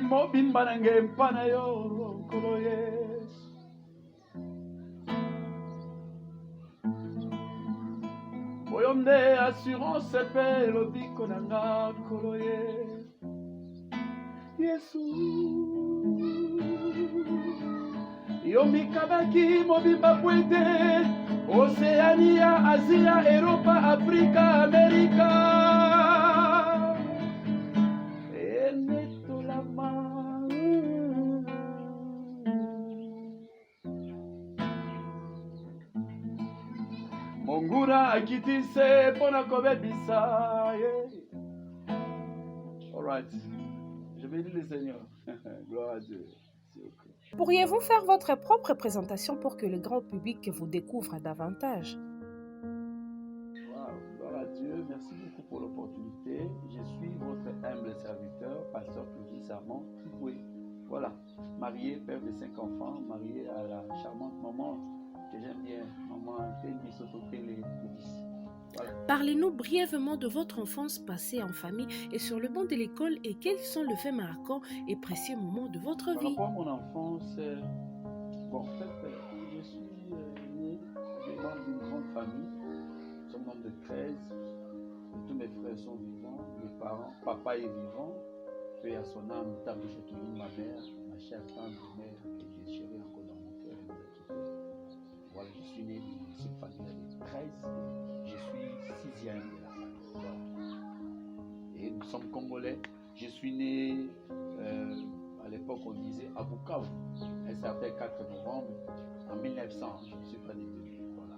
mobimba nange mpana yo nkolo Yesu. Oyo nde assurance pe lobiko nanga nkolo Yesu. Yo mikabaki mobimba kwete Oceania, Asia, Europa, Afrika, Amerika. Mongura akitise pona kobebisa. All right. Je bénis le Seigneur. Gloire à Dieu. Pourriez-vous faire votre propre présentation pour que le grand public vous découvre davantage? Wow, gloire à Dieu. Merci beaucoup pour l'opportunité. Je suis votre humble serviteur, pasteur Clovis Sarmon Tripoué. Voilà, marié, père de 5 enfants, marié à la charmante maman que j'aime bien, maman Témi Sotokele Clovis. Voilà. Parlez-nous brièvement de votre enfance passée en famille et sur le banc de l'école et quels sont les faits marquants et précieux moments de votre vie. Par rapport à mon enfance, bon, en fait, je suis né membre d'une grande famille. Nous sommes nombre de 13. Tous mes frères sont vivants. Mes parents, papa est vivant. Paix à son âme, table de Châteauline, ma mère, ma chère tendre mère, que j'ai chérée encore dans mon cœur, elle nous a quittés. Voilà, je suis né d'une cette famille de 13. Je suis 6e de la famille. Voilà. Et nous sommes congolais. Je suis né, à l'époque on disait à Bukavu, un certain 4 novembre en 1900. Je ne suis pas né de voilà.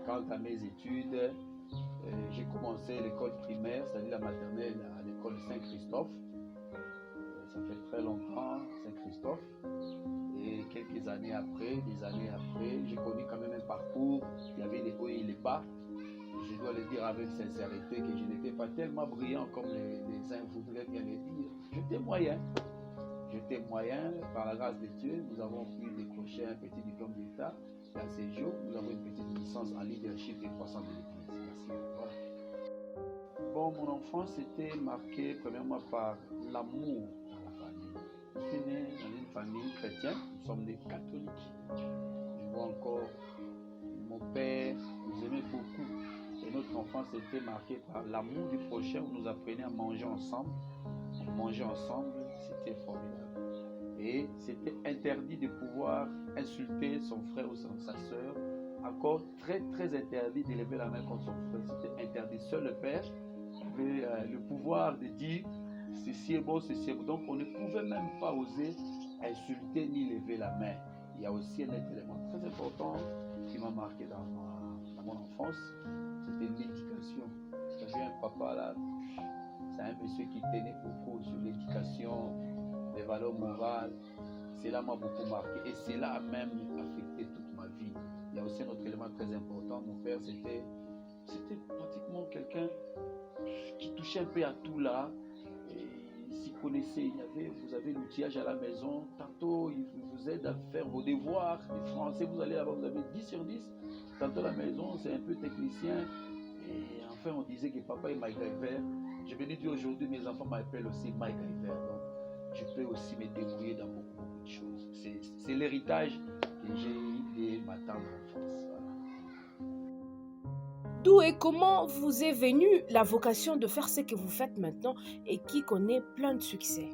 Quant à mes études, j'ai commencé l'école primaire, c'est-à-dire la maternelle, à l'école Saint-Christophe. Ça fait très longtemps, Saint-Christophe. Et quelques années après, j'ai connu quand même un parcours. Il y avait les hauts et les bas. Je dois le dire avec sincérité que je n'étais pas tellement brillant comme les uns voudraient bien le dire. J'étais moyen. Par la grâce de Dieu, nous avons pu décrocher un petit diplôme d'État. À ces jours, nous avons une petite licence en leadership et croissance de l'Église. Merci. Voilà. Bon, mon enfance était marquée premièrement par l'amour dans la famille. Je suis né dans une famille chrétienne, nous sommes nés catholiques. Je vois encore mon père nous aimait beaucoup. Et notre enfance était marquée par l'amour du prochain, où nous apprenions à manger ensemble. On mangeait ensemble, c'était formidable. Et c'était interdit de pouvoir insulter son frère ou sa soeur. Encore très très interdit d'élever la main contre son frère. C'était interdit. Seul le père avait le pouvoir de dire ceci est bon, ceci est bon. Donc on ne pouvait même pas oser insulter ni lever la main. Il y a aussi un autre élément très important qui m'a marqué dans mon enfance. C'était l'éducation. J'avais un papa là, c'est un monsieur qui tenait beaucoup sur l'éducation, les valeurs morales. Cela m'a beaucoup marqué et cela a même affecté toute ma vie. Il y a aussi un autre élément très important. Mon père, c'était pratiquement quelqu'un qui touchait un peu à tout là. Et il s'y connaissait. Vous avez l'outillage à la maison. Tantôt, il vous aide à faire vos devoirs. Les Français, vous allez là-bas, vous avez 10 sur 10. Tantôt, à la maison, c'est un peu technicien. Et enfin, on disait que papa est MacGyver. Je venais dire aujourd'hui, mes enfants m'appellent aussi MacGyver. Donc, je peux aussi me débrouiller dans beaucoup de choses. C'est l'héritage que j'ai eu de ma tendre enfance. Voilà. D'où et comment vous est venue la vocation de faire ce que vous faites maintenant et qui connaît plein de succès?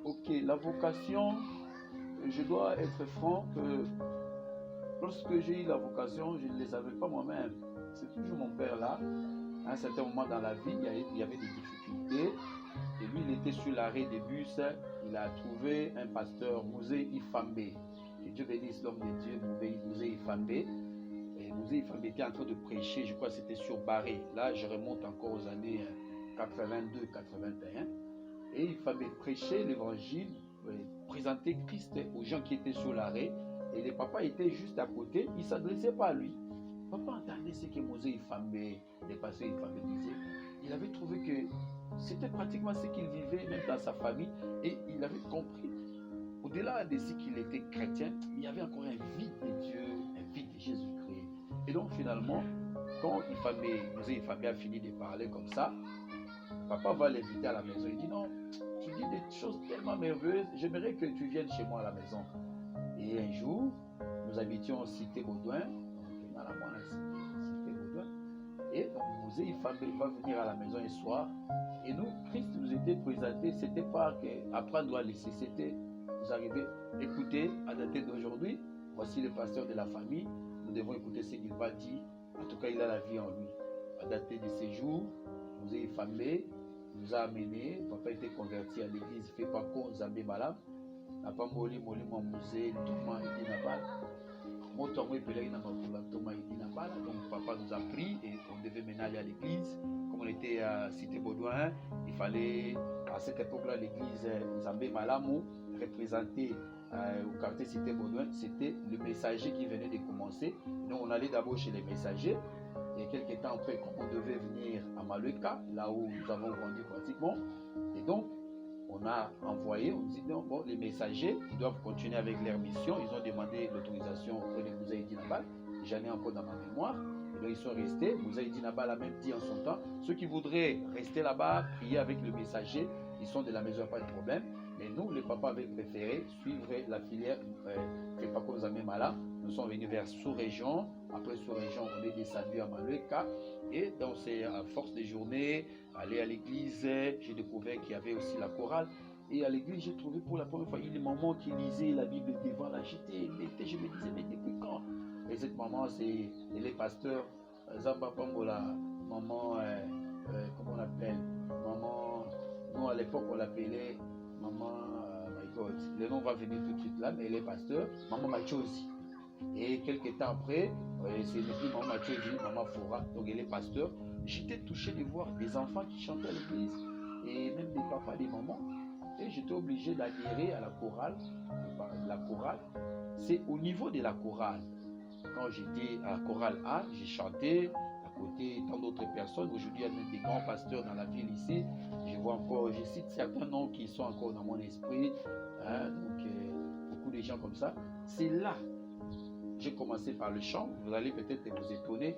Ok, la vocation, je dois être franc que lorsque j'ai eu la vocation, je ne les savais pas moi-même. C'est toujours mon père là. À un certain moment dans la vie, il y avait des difficultés. Et lui, il était sur l'arrêt des bus. Il a trouvé un pasteur, Mouzé Ifambé. Que Dieu bénisse l'homme de Dieu, Mouzé Ifambé. Et Mouzé Ifambé était en train de prêcher, je crois que c'était sur Barré. Là, je remonte encore aux années 82-81. Et Ifambé prêchait l'évangile, présentait Christ aux gens qui étaient sur l'arrêt. Et les papas étaient juste à côté, ils ne s'adressaient pas à lui. Papa entendait ce que Mouzé Ifambé, les pasteurs Ifambé disaient. Il avait trouvé que c'était pratiquement ce qu'il vivait, même dans sa famille. Et il avait compris, au-delà de ce qu'il était chrétien, il y avait encore un vide de Dieu, un vide de Jésus-Christ. Et donc finalement, quand Mouzé Ifambé a fini de parler comme ça, papa va l'inviter à la maison. Il dit non, tu dis des choses tellement merveilleuses, j'aimerais que tu viennes chez moi à la maison. Et un jour, nous habitions Cité Baudouin, Cité Baudouin, et donc Mouzé va venir à la maison un soir. Et nous, Christ nous était présenté, c'était pas qu'apprendre à laisser, c'était vous arrivez, écoutez, à dater d'aujourd'hui, voici le pasteur de la famille, nous devons écouter ce qu'il va dire, en tout cas il a la vie en lui. À dater de ces jours, nous est famé, nous a amené, papa était converti à l'église, fait pas con, Zambé Malam, n'a pas moli, mon musée, Thomas et Dinabal. Mon Thomas et Pelé, Thomas et Dinabal. Donc papa nous a pris et on devait maintenant aller à l'église. Comme on était à Cité Baudouin, il fallait, à cette époque-là, l'église Zambé Malamou, représentée au quartier Cité Baudouin, c'était le messager qui venait de commencer. Donc on allait d'abord chez les messagers. Et quelques temps après, on devait venir à Maluka, là où nous avons grandi pratiquement. Et donc, on a envoyé, on dit non, bon, les messagers, ils doivent continuer avec leur mission. Ils ont demandé l'autorisation auprès de Moussa Dinabal. J'en ai encore dans ma mémoire. Et donc, ils sont restés. Moussa Dinabal a même dit en son temps, ceux qui voudraient rester là-bas, prier avec le messager, ils sont de la maison, pas de problème. Mais nous, les papas avaient préféré suivre la filière Krepako Zambé Malam. Nous sommes venus vers sous-région. Après sous-région, on est descendu à Maluka. Et dans ces forces de journée, aller à l'église, j'ai découvert qu'il y avait aussi la chorale. Et à l'église, j'ai trouvé pour la première fois une maman qui lisait la Bible devant la jetée. Je me disais, mais depuis quand? Et cette maman, elle est pasteur Zamba Pangola, maman, comment on l'appelle? Maman, nous à l'époque, on l'appelait maman, my God, le nom va venir tout de suite là, mais elle est pasteur, maman Machosi. Et quelques temps après, c'est depuis maman Machosi, maman Fora, donc elle est pasteur. J'étais touché de voir des enfants qui chantaient à l'église, et même des papas, des mamans. Et j'étais obligé d'adhérer à la chorale. La chorale, c'est au niveau de la chorale. Quand j'étais à la chorale A, j'ai chanté à côté tant d'autres personnes. Aujourd'hui, il y a même des grands pasteurs dans la ville ici. Je vois encore, je cite certains noms qui sont encore dans mon esprit. Donc, beaucoup de gens comme ça. C'est là. J'ai commencé par le chant. Vous allez peut-être vous étonner.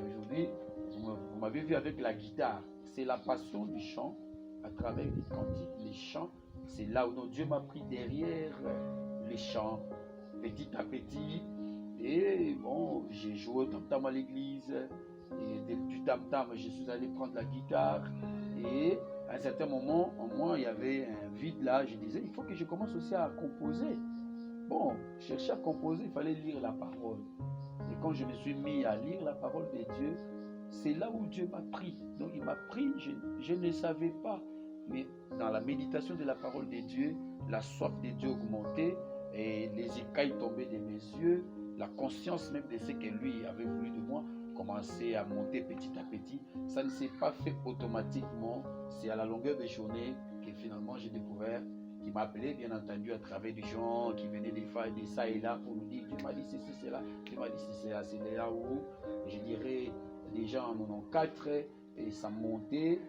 Aujourd'hui, vous m'avez vu avec la guitare. C'est la passion du chant à travers les cantiques, les chants. C'est là où Dieu m'a pris derrière les chants, petit à petit. Et bon, j'ai joué au tam-tam à l'église. Et du tam-tam, je suis allé prendre la guitare. Et à un certain moment, en moi, il y avait un vide là. Je disais, il faut que je commence aussi à composer. Bon, chercher à composer, il fallait lire la parole. Et quand je me suis mis à lire la parole de Dieu, c'est là où Dieu m'a pris. Donc il m'a pris, je ne savais pas. Mais dans la méditation de la parole de Dieu, la soif de Dieu augmentait et les écailles tombaient de mes yeux. La conscience même de ce que lui avait voulu de moi commençait à monter petit à petit. Ça ne s'est pas fait automatiquement. C'est à la longueur des journées que finalement j'ai découvert qu'il m'appelait, bien entendu, à travers des gens qui venaient des ça et là pour nous dire Dieu m'a dit ceci, c'est là, Dieu m'a dit ceci, c'est là, c'est là où je dirais déjà en 94 et ça montait,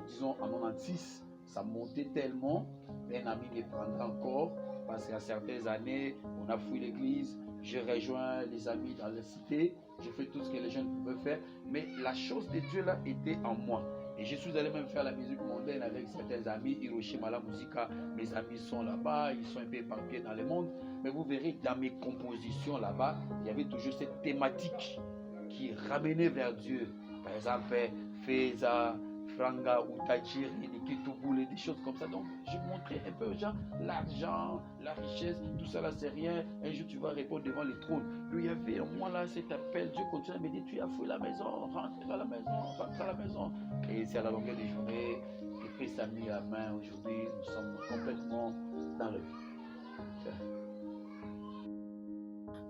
disons en 96, ça montait tellement, un ami me prendra encore parce qu'à certaines années, on a fouillé l'église, j'ai rejoint les amis dans la cité, j'ai fait tout ce que les jeunes pouvaient faire, mais la chose de Dieu là était en moi. Et je suis allé même faire la musique mondaine avec certains amis, Hiroshima la Musica, mes amis sont là-bas, ils sont un peu éparpillés dans le monde, mais vous verrez que dans mes compositions là-bas, il y avait toujours cette thématique qui ramenait vers Dieu. Par exemple, Feza, Franga, Utachiri, Nikitubule, des choses comme ça. Donc, je montrais un peu aux gens l'argent, la richesse, tout ça là, c'est rien. Un jour, tu vas répondre devant le trône. Lui, il y avait au moins là cet appel. Dieu continue à me dire, tu as fouillé la maison, rentre à la maison, rentre à la maison. Et c'est à la longueur des journées que Christ a mis la main. Aujourd'hui, nous sommes complètement dans le vie.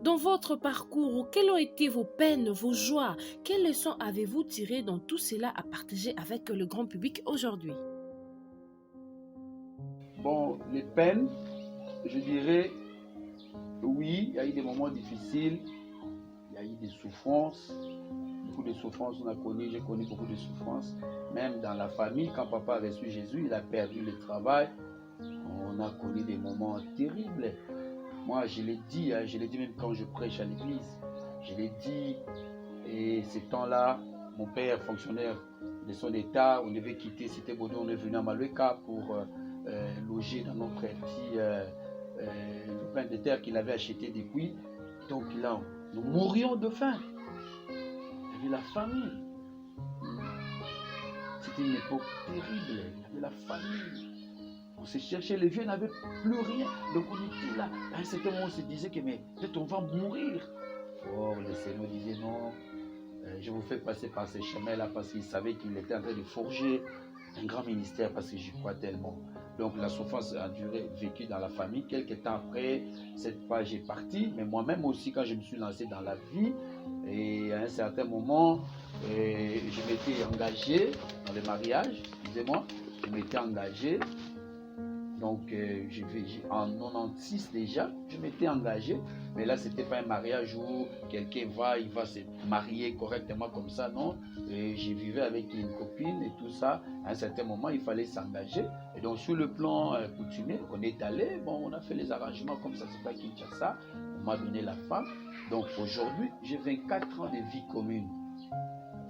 Dans votre parcours, quelles ont été vos peines, vos joies? Quelles leçons avez-vous tirées dans tout cela à partager avec le grand public aujourd'hui? Bon, les peines, je dirais, oui, il y a eu des moments difficiles, il y a eu des souffrances, beaucoup de souffrances, j'ai connu beaucoup de souffrances, même dans la famille, quand papa a reçu Jésus, il a perdu le travail, on a connu des moments terribles. Moi, je l'ai dit même quand je prêche à l'église, je l'ai dit, et ces temps-là, mon père, fonctionnaire de son état. On devait quitter Cité Baudouin, on est venu à Malueka pour loger dans notre petit lopin de terre qu'il avait acheté depuis. Donc là, nous mourions de faim. Il y avait la famine. C'était une époque terrible. Il y avait la famine. On se cherchait, les vieux n'avaient plus rien. Donc on était là. À un certain moment, on se disait que mais peut-être on va mourir. Oh, le Seigneur disait non, je vous fais passer par ces chemins-là parce qu'il savait qu'il était en train de forger un grand ministère parce que j'y crois tellement. Donc la souffrance a duré, vécue dans la famille. Quelques temps après, cette page est partie. Mais moi-même aussi, quand je me suis lancé dans la vie, et à un certain moment, je m'étais engagé dans le mariage, excusez-moi, je m'étais engagé. Donc, en 96 déjà, je m'étais engagé. Mais là, ce n'était pas un mariage où quelqu'un il va se marier correctement comme ça, non. Et je vivais avec une copine et tout ça. À un certain moment, il fallait s'engager. Et donc, sur le plan coutumier, on est allé. Bon, on a fait les arrangements comme ça, c'est pas Kinshasa. On m'a donné la femme. Donc, aujourd'hui, j'ai 24 ans de vie commune.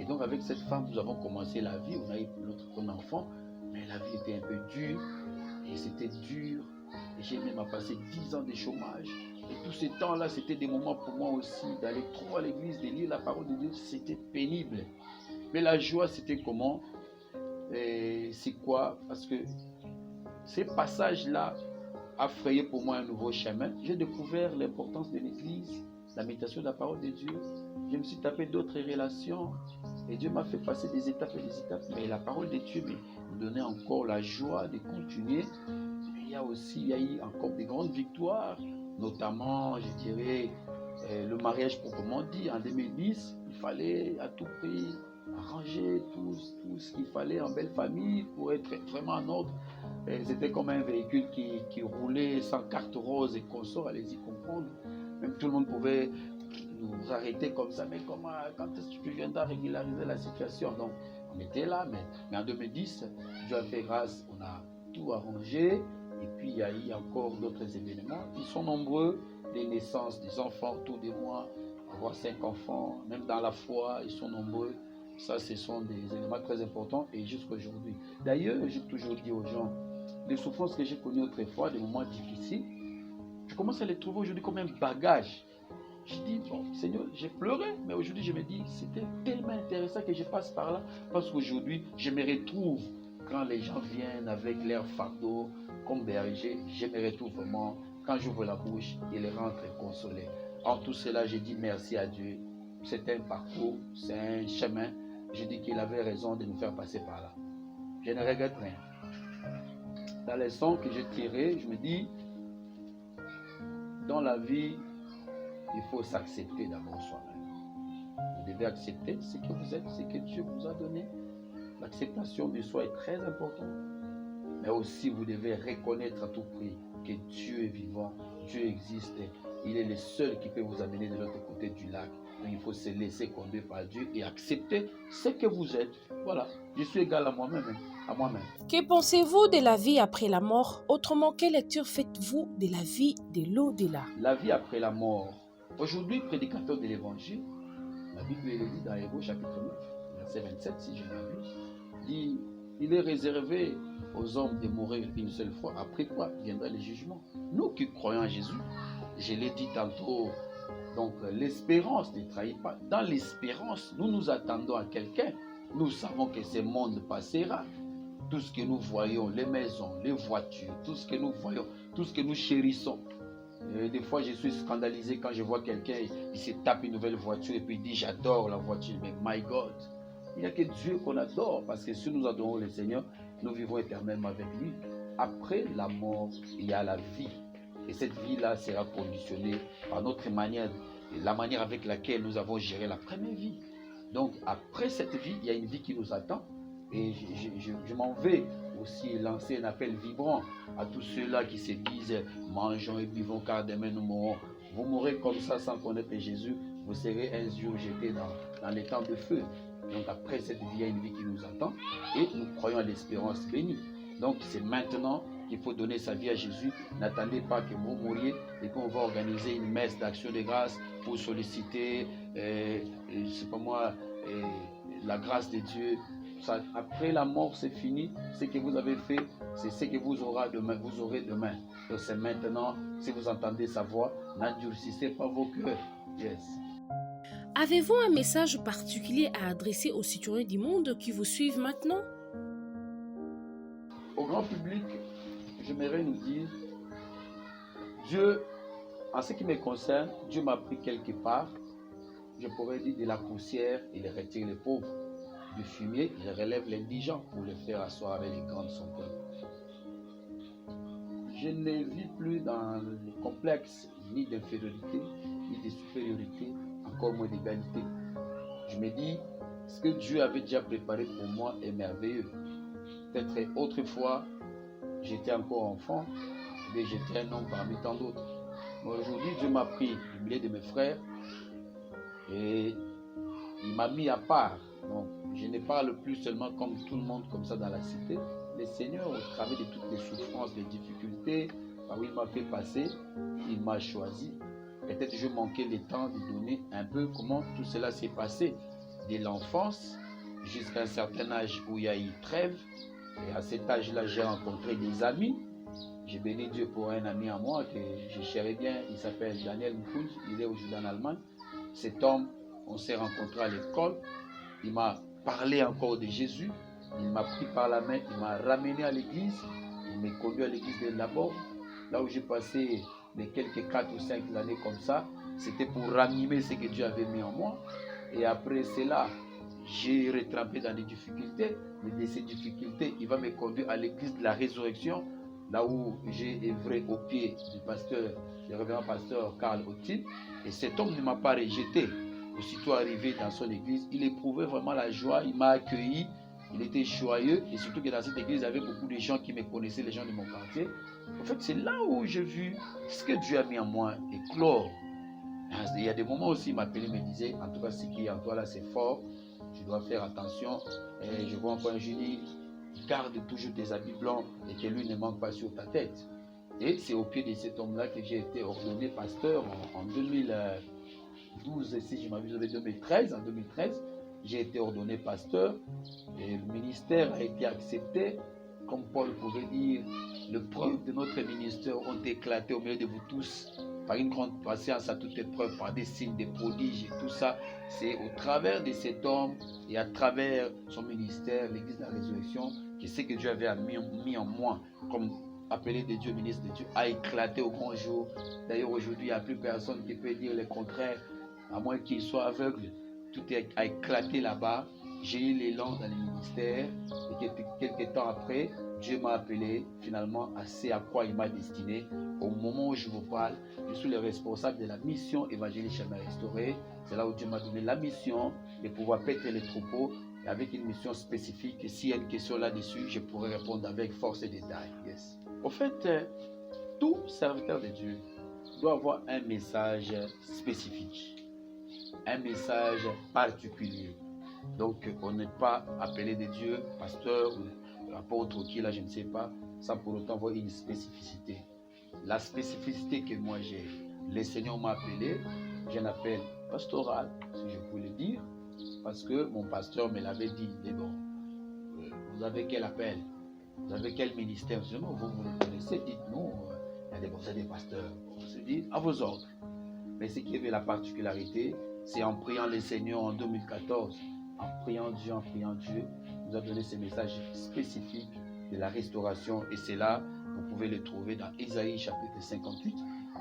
Et donc, avec cette femme, nous avons commencé la vie. On a eu notre premier enfant. Mais la vie était un peu dure. Et c'était dur. Et j'ai même passé 10 ans de chômage. Et tous ces temps-là, c'était des moments pour moi aussi d'aller trop à l'église, de lire la parole de Dieu. C'était pénible. Mais la joie, c'était comment? C'est quoi? Parce que ces passages-là a frayé pour moi un nouveau chemin. J'ai découvert l'importance de l'église, la méditation de la parole de Dieu. Je me suis tapé d'autres relations. Et Dieu m'a fait passer des étapes et des étapes. Mais la parole de Dieu me donnait encore la joie de continuer. Mais il y a eu encore des grandes victoires. Notamment, je dirais, le mariage proprement dit. En 2010, il fallait à tout prix arranger tout ce qu'il fallait en belle famille pour être vraiment en ordre. C'était comme un véhicule qui roulait sans carte rose et consort, allez-y comprendre. Même tout le monde pouvait nous arrêter comme ça, mais comment, quand est-ce que tu viendras régulariser la situation? Donc, on était là, mais en 2010, Dieu a fait grâce, on a tout arrangé, et puis il y a eu encore d'autres événements. Ils sont nombreux, les naissances des enfants autour de moi, avoir 5 enfants, même dans la foi, ils sont nombreux. Ça, ce sont des éléments très importants, et jusqu'à aujourd'hui. D'ailleurs, j'ai toujours dit aux gens, les souffrances que j'ai connues autrefois, des moments difficiles, je commence à les trouver aujourd'hui comme un bagage. Je dis, bon, Seigneur, j'ai pleuré, mais aujourd'hui, je me dis, c'était tellement intéressant que je passe par là, parce qu'aujourd'hui, je me retrouve, quand les gens viennent avec leur fardeau, comme berger, je me retrouve vraiment, quand j'ouvre la bouche, ils rentrent consolés. En tout cela, je dis merci à Dieu. C'est un parcours, c'est un chemin. Je dis qu'il avait raison de nous faire passer par là. Je ne regrette rien. La leçon que j'ai tirée, je me dis, dans la vie, il faut s'accepter d'abord soi-même. Vous devez accepter ce que vous êtes, ce que Dieu vous a donné. L'acceptation de soi est très importante. Mais aussi, vous devez reconnaître à tout prix que Dieu est vivant, Dieu existe. Il est le seul qui peut vous amener de l'autre côté du lac. Donc, il faut se laisser conduire par Dieu et accepter ce que vous êtes. Voilà, je suis égal à moi-même. Que pensez-vous de la vie après la mort? Autrement, quelle lecture faites-vous de la vie de l'au-delà? La vie après la mort. Aujourd'hui, prédicateur de l'évangile, la Bible le dit dans Hébreux chapitre 9, verset 27, si je m'abuse, dit, il est réservé aux hommes de mourir une seule fois, après quoi viendra le jugement. Nous qui croyons en Jésus, je l'ai dit tantôt, donc l'espérance ne trahit pas. Dans l'espérance, nous nous attendons à quelqu'un. Nous savons que ce monde passera. Tout ce que nous voyons, les maisons, les voitures, tout ce que nous voyons, tout ce que nous chérissons. Des fois, je suis scandalisé quand je vois quelqu'un, il se tape une nouvelle voiture et puis il dit j'adore la voiture. Mais my God, il n'y a que Dieu qu'on adore parce que si nous adorons le Seigneur, nous vivons éternellement avec lui. Après la mort, il y a la vie. Et cette vie-là sera conditionnée par notre manière, la manière avec laquelle nous avons géré la première vie. Donc, après cette vie, il y a une vie qui nous attend. Et je m'en vais aussi lancer un appel vibrant à tous ceux-là qui se disent « mangeons et buvons car demain nous mourrons ». Vous mourrez comme ça sans connaître Jésus, vous serez un jour jeté dans les temps de feu. Donc après cette vie, il y a une vie qui nous attend et nous croyons à l'espérance bénie. Donc c'est maintenant qu'il faut donner sa vie à Jésus. N'attendez pas que vous mouriez et qu'on va organiser une messe d'action de grâce pour solliciter, je sais pas moi, la grâce de Dieu. après la mort, c'est fini. Ce que vous avez fait, c'est ce que vous aurez demain. Donc c'est maintenant, si vous entendez sa voix, n'endurcissez pas vos cœurs. Yes. Avez-vous un message particulier à adresser aux citoyens du monde qui vous suivent maintenant? Au grand public, j'aimerais nous dire, Dieu, en ce qui me concerne, Dieu m'a pris quelque part, je pourrais dire de la poussière, il retire les pauvres. Du fumier, il relève l'indigent pour le faire asseoir avec les grands de son peuple. Je ne vis plus dans le complexe ni d'infériorité, ni de supériorité, encore moins d'égalité. Je me dis, ce que Dieu avait déjà préparé pour moi est merveilleux. Peut-être autrefois, j'étais encore enfant, mais j'étais un homme parmi tant d'autres. Mais aujourd'hui, Dieu m'a pris du milieu de mes frères et il m'a mis à part. Donc, je ne parle plus seulement comme tout le monde, comme ça dans la cité. Le Seigneur, au travers de toutes les souffrances, les difficultés, par où il m'a fait passer, il m'a choisi. Peut-être je manquais le temps de donner un peu comment tout cela s'est passé. De l'enfance jusqu'à un certain âge où il y a eu trêve. Et à cet âge-là, j'ai rencontré des amis. J'ai béni Dieu pour un ami à moi que je chéris bien. Il s'appelle Daniel Moukouz. Il est aujourd'hui en Allemagne. Cet homme, on s'est rencontré à l'école. Il m'a parlé encore de Jésus. Il m'a pris par la main. Il m'a ramené à l'église. Il m'a conduit à l'église de Laborde. Là où j'ai passé les quelques 4 ou 5 années comme ça. C'était pour ranimer ce que Dieu avait mis en moi. Et après cela, j'ai retrempé dans des difficultés. Mais de ces difficultés, il va me conduire à l'église de la résurrection. Là où j'ai œuvré au pied du pasteur, le révérend pasteur Karl Otil. Et cet homme ne m'a pas rejeté. Aussitôt arrivé dans son église, il éprouvait vraiment la joie, il m'a accueilli, il était joyeux. Et surtout que dans cette église, il y avait beaucoup de gens qui me connaissaient, les gens de mon quartier. En fait, c'est là où j'ai vu ce que Dieu a mis en moi éclore. Il y a des moments aussi, il m'appelait, il me disait, en tout cas, ce qui est en toi là, c'est fort, tu dois faire attention. Et je vois encore un génie, garde toujours tes habits blancs et que lui ne manque pas sur ta tête. Et c'est au pied de cet homme-là que j'ai été ordonné pasteur en 2012, si je m'abuse, 2013. En 2013, j'ai été ordonné pasteur et le ministère a été accepté. Comme Paul pouvait dire, les preuves de notre ministère ont éclaté au milieu de vous tous par une grande patience à toute épreuve, par des signes, des prodiges et tout ça. C'est au travers de cet homme et à travers son ministère, l'Église de la Résurrection, que ce que Dieu avait mis en moi comme appelé de Dieu, ministre de Dieu, a éclaté au grand jour. D'ailleurs, aujourd'hui, il n'y a plus personne qui peut dire le contraire, à moins qu'il soit aveugle. Tout a éclaté là-bas. J'ai eu l'élan dans le ministère et quelques temps après, Dieu m'a appelé finalement à ce à quoi il m'a destiné. Au moment où je vous parle, je suis le responsable de la mission évangélique Chemin Restauré. C'est là où Dieu m'a donné la mission de pouvoir paître les troupeaux et avec une mission spécifique. Et s'il y a une question là-dessus, je pourrais répondre avec force et détail. Yes. Au fait, tout serviteur de Dieu doit avoir un message spécifique, un message particulier. Donc, on n'est pas appelé de Dieu, pasteur ou apôtre qui là, je ne sais pas, sans pour autant avoir une spécificité. La spécificité que moi j'ai, le Seigneur m'a appelé, j'ai un appel pastoral, si je peux le dire, parce que mon pasteur me l'avait dit. Mais bon, vous avez quel appel? Vous avez quel ministère? Je dis, non, vous le connaissez, dites-nous. Il y a des pasteurs. On se dit, à vos ordres. Mais ce qui avait la particularité, c'est en priant le Seigneur en 2014, en priant Dieu, nous a donné ce message spécifique de la restauration. Et c'est là, vous pouvez le trouver dans Ésaïe chapitre 58,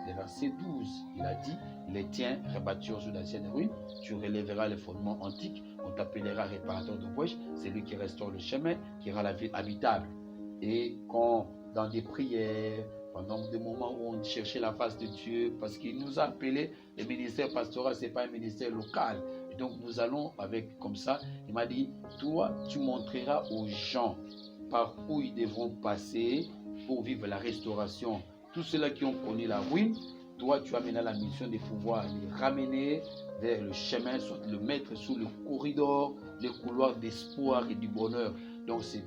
le verset 12. Il a dit, les tiens rebâtiront sur d'anciennes ruines, tu relèveras les fondements antiques, on t'appellera réparateur de brèches, c'est lui qui restaure le chemin, qui rend la ville habitable. Et quand dans des prières, pendant des moments où on cherchait la face de Dieu, parce qu'il nous a appelés, le ministère pastoral, ce n'est pas un ministère local. Et donc nous allons avec comme ça, il m'a dit, toi, tu montreras aux gens par où ils devront passer pour vivre la restauration. Tous ceux-là qui ont connu la ruine, toi, tu amèneras la mission de pouvoir les ramener vers le chemin, soit le mettre sous le corridor, le couloir d'espoir et du bonheur. Donc c'est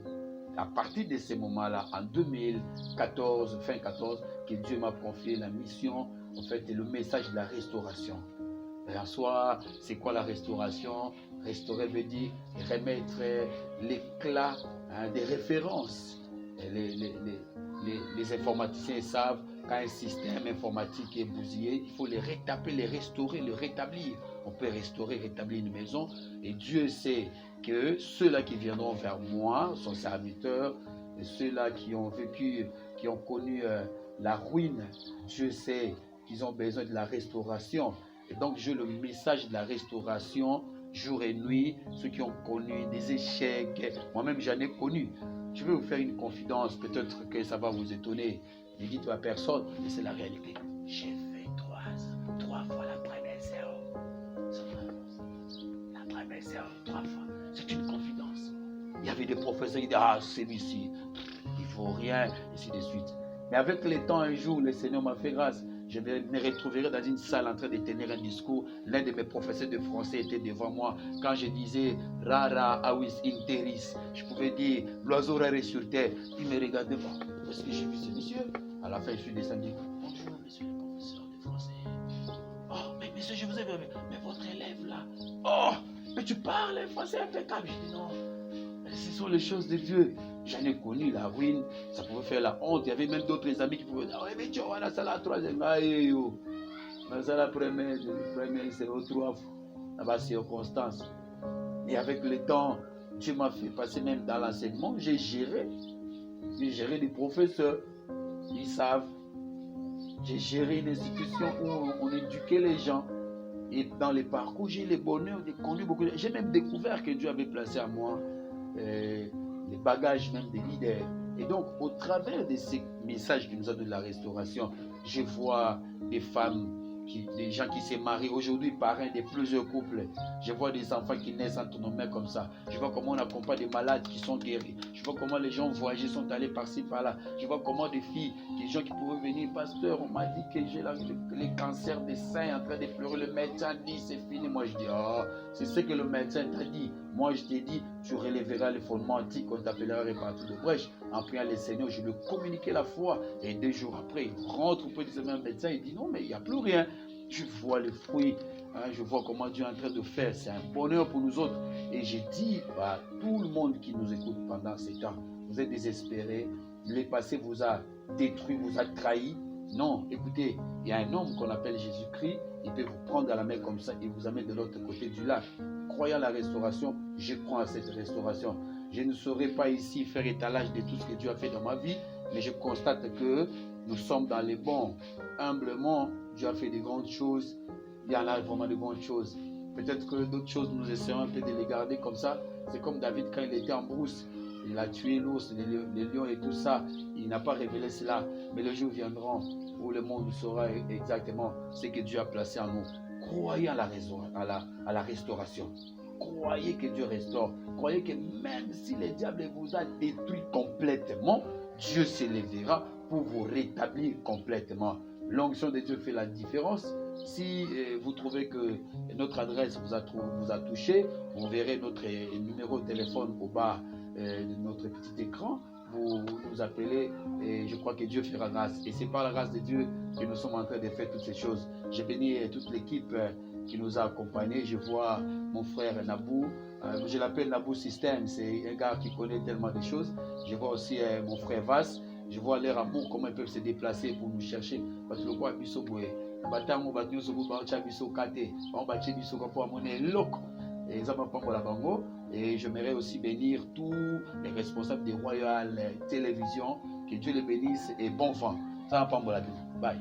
à partir de ces moments-là, en 2014, fin 14, que Dieu m'a confié la mission, en fait, et le message de la restauration. Et en soi, c'est quoi la restauration? Restaurer veut dire remettre l'éclat des références. Les informaticiens savent quand un système informatique est bousillé, il faut les retaper, les restaurer, le rétablir. On peut restaurer, rétablir une maison. Et Dieu sait que ceux-là qui viendront vers moi, son serviteur, et ceux-là qui ont vécu, qui ont connu la ruine, Dieu sait qu'ils ont besoin de la restauration. Et donc, j'ai le message de la restauration, jour et nuit, ceux qui ont connu des échecs. Moi-même, j'en ai connu. Je vais vous faire une confidence, peut-être que ça va vous étonner. Ne dites à personne, mais c'est la réalité. J'ai fait trois fois la première séance. La première séance, 3 fois. C'est une confidence. Il y avait des professeurs qui disaient, ah, celui-ci, il ne faut rien, et ainsi de suite. Mais avec le temps, un jour, le Seigneur m'a fait grâce. Je me retrouverai dans une salle en train de tenir un discours. L'un de mes professeurs de français était devant moi. Quand je disais Rara awis interis, je pouvais dire l'oiseau rare est sur terre. Il me regardait, est-ce que j'ai vu ce monsieur? À la fin, je suis descendu. Bonjour, monsieur le professeur de français. Oh, mais monsieur, je vous ai vu. Mais votre élève là. Oh, mais tu parles français impeccable. Je dis non. Ce sont les choses de Dieu. J'en ai connu la ruine, ça pouvait faire la honte. Il y avait même d'autres amis qui pouvaient dire, oui, mais tu vois, là, c'est la troisième. Aïe, mais c'est la première, c'est l'autre 3 fois. Là-bas, c'est circonstance. Et avec le temps, Dieu m'a fait passer même dans l'enseignement. J'ai géré des professeurs. Ils savent. J'ai géré une institution où on éduquait les gens. Et dans les parcours, j'ai eu le bonheur de conduire beaucoup. J'ai même découvert que Dieu avait placé à moi les bagages même des leaders. Et donc, au travers de ces messages qui nous ont donné de la restauration, je vois des femmes, des gens qui se marient aujourd'hui, parrains de plusieurs couples. Je vois des enfants qui naissent entre nos mains comme ça. Je vois comment on accompagne des malades qui sont guéris. Je vois comment les gens voyagés sont allés par-ci, par-là. Je vois comment des filles, des gens qui pouvaient venir, pasteur, on m'a dit que j'ai le cancer des seins en train de pleurer. Le médecin dit c'est fini. Moi je dis, oh, c'est ce que le médecin t'a dit. Moi je t'ai dit, tu relèveras les fondements antiques, on t'appellera réparti de brèche. En priant le Seigneur, je lui communiquais la foi. Et 2 jours après, il rentre auprès de ce même médecin, il dit non, mais il n'y a plus rien. Je vois le fruit, je vois comment Dieu est en train de faire. C'est un bonheur pour nous autres. Et j'ai dit à tout le monde qui nous écoute pendant ces temps, vous êtes désespérés, le passé vous a détruit, vous a trahi. Non, écoutez, il y a un homme qu'on appelle Jésus-Christ, il peut vous prendre à la main comme ça et vous amener de l'autre côté du lac. Croyant à la restauration, je crois à cette restauration. Je ne saurais pas ici faire étalage de tout ce que Dieu a fait dans ma vie, mais je constate que nous sommes dans les bons. Humblement, Dieu a fait de grandes choses. Il y en a vraiment de grandes choses. Peut-être que d'autres choses, nous essayons un peu de les garder comme ça. C'est comme David quand il était en brousse. Il a tué l'ours, les lions et tout ça. Il n'a pas révélé cela. Mais les jours viendront où le monde saura exactement ce que Dieu a placé en nous. Croyez à la restauration. Croyez que Dieu restaure. Croyez que même si le diable vous a détruit complètement, Dieu s'élèvera pour vous rétablir complètement. L'onction de Dieu fait la différence. Si vous trouvez que notre adresse vous a touché, vous verrez notre numéro de téléphone au bas de notre petit écran. Vous nous appelez et je crois que Dieu fera grâce. Et c'est par la grâce de Dieu que nous sommes en train de faire toutes ces choses. J'ai béni toute l'équipe qui nous a accompagnés. Je vois mon frère Nabou. Je l'appelle Nabou System. C'est un gars qui connaît tellement de choses. Je vois aussi mon frère Vas. Je vois leur amour, comment ils peuvent se déplacer pour nous chercher. Parce que le quoi, et j'aimerais aussi bénir tous les responsables des Royal Télévision. Que Dieu les bénisse et bon vent. Ça va pas. Bye.